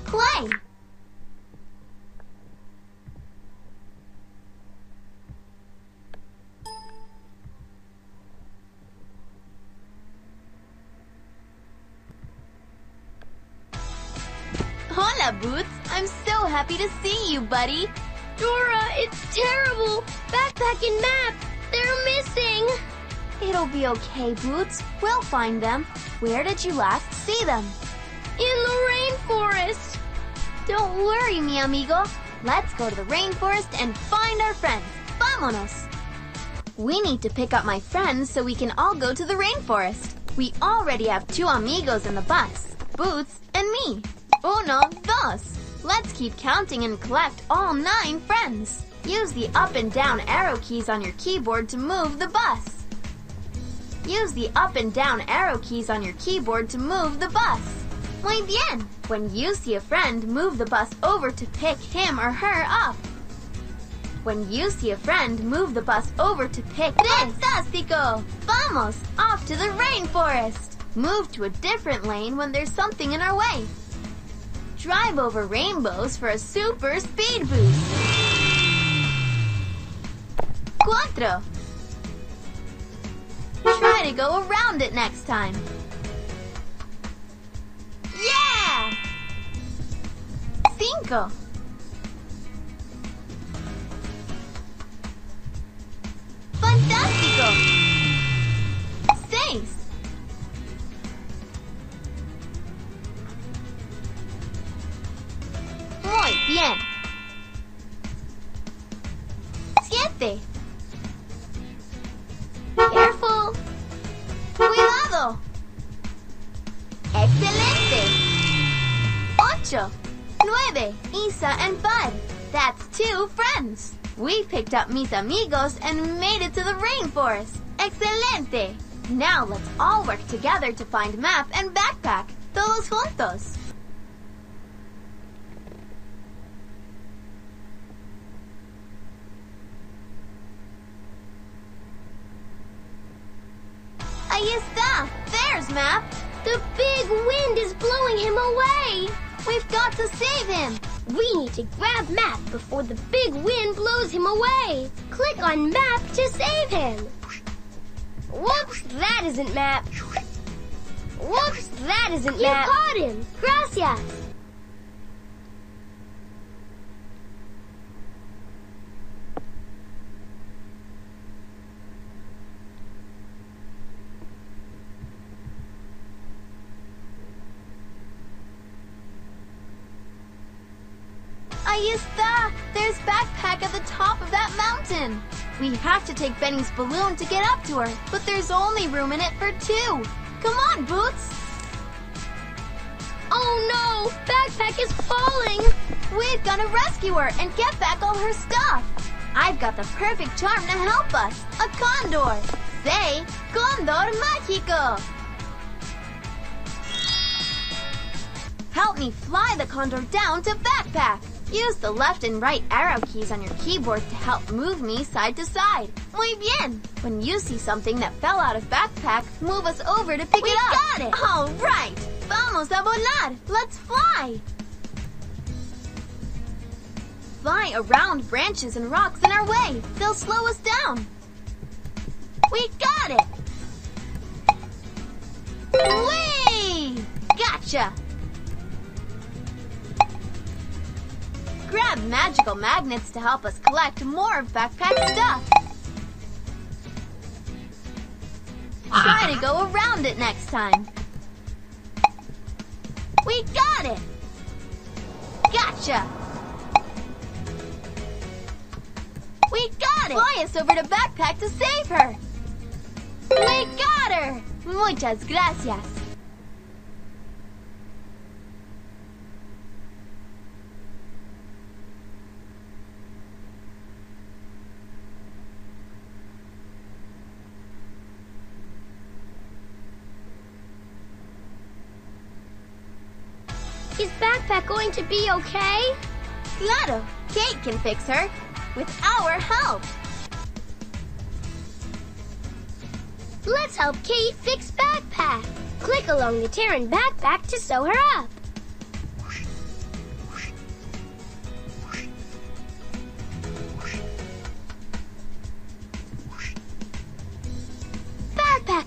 play! Hola, Boots! I'm so happy to see you, buddy! Dora, it's terrible! Backpack and map, they're missing! It'll be okay, Boots. We'll find them. Where did you last see them? In the rainforest! Don't worry, mi amigo. Let's go to the rainforest and find our friends. Vámonos! We need to pick up my friends so we can all go to the rainforest. We already have 2 amigos in the bus, Boots and me. Uno, dos. Let's keep counting and collect all 9 friends. Use the up and down arrow keys on your keyboard to move the bus. Use the up and down arrow keys on your keyboard to move the bus. Muy bien! When you see a friend, move the bus over to pick him or her up. When you see a friend, move the bus over to pick this. Fantástico! Vamos! Off to the rainforest! Move to a different lane when there's something in our way. Drive over rainbows for a super speed boost. 4. Try to go around it next time. Yeah! 5. Fantástico! 6. Muy bien. 7. Careful. Cuidado. Excelente. 8. 9. Isa and Bud. That's 2 friends. We picked up mis amigos and made it to the rainforest. Excelente. Now let's all work together to find map and backpack. Todos juntos. Ahí está! There's Map! The big wind is blowing him away! We've got to save him! We need to grab Map before the big wind blows him away! Click on Map to save him! Whoops, that isn't Map! Whoops, that isn't Map! You caught him! Gracias! Ahí está! There's Backpack at the top of that mountain! We have to take Benny's balloon to get up to her, but there's only room in it for 2. Come on, Boots! Oh no! Backpack is falling! We've got to rescue her and get back all her stuff! I've got the perfect charm to help us! A condor! Say, Condor Mágico! Help me fly the condor down to Backpack! Use the left and right arrow keys on your keyboard to help move me side to side. Muy bien! When you see something that fell out of Backpack, move us over to pick it up. We got it! All right! Vamos a volar! Let's fly! Fly around branches and rocks in our way. They'll slow us down. We got it! Whee! Gotcha! Grab magical magnets to help us collect more of Backpack's stuff. Try to go around it next time. We got it! Gotcha! We got it! Fly us over to Backpack to save her! We got her! Muchas gracias! Is Backpack going to be okay? Claro! Kate can fix her! With our help! Let's help Kate fix Backpack! Click along the tear in Backpack to sew her up.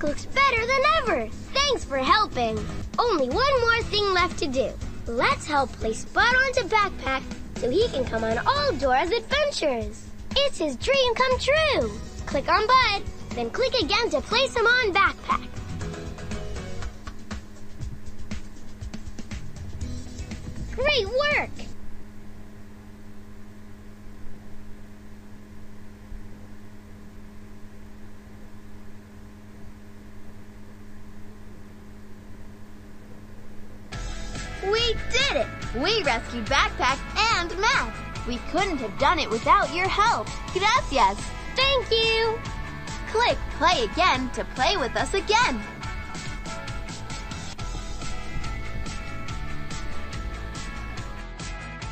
backpack looks better than ever. Thanks for helping. Only one more thing left to do. Let's help place Spud onto backpack so he can come on all Dora's adventures. It's his dream come true. Click on Bud, then click again to place him on backpack. Great work! We did it! We rescued Backpack and Matt. We couldn't have done it without your help. Gracias. Thank you! Click play again to play with us again.